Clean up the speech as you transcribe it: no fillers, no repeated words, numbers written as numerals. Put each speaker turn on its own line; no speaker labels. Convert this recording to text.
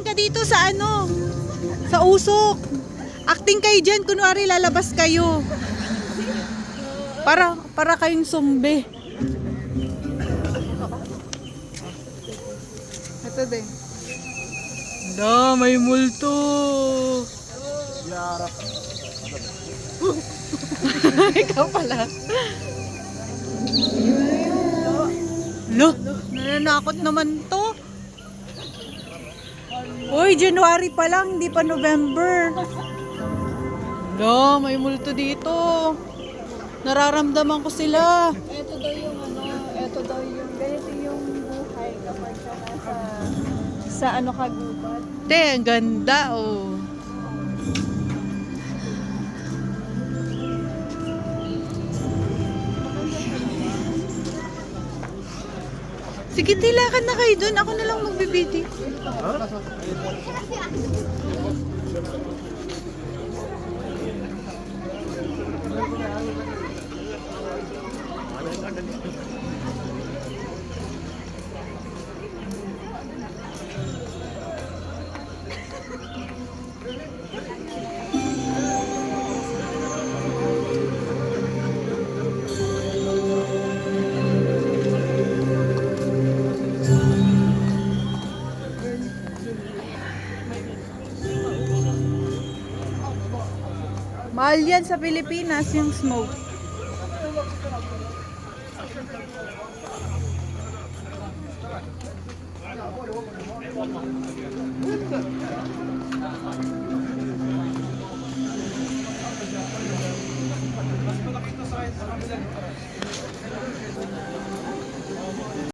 acting ka dito sa ano? Sa usok. Acting kayo dyan, kunwari lalabas kayo. Para kayong zombie. Ito din. Da, may multo.
Yarap.
Ikaw pala. Lo, nananakot naman to. Uy, January pa lang, hindi pa November. Lo, may multo dito. Nararamdaman ko sila.
Ito daw yung ito daw yung, ganito yung buhay kapag ka nasa, sa kagubat.
Te, ang ganda, oh. Sige, tilakan na kayo dun. Ako na lang magbibiti. Mahal yan sa Pilipinas, yung smoke.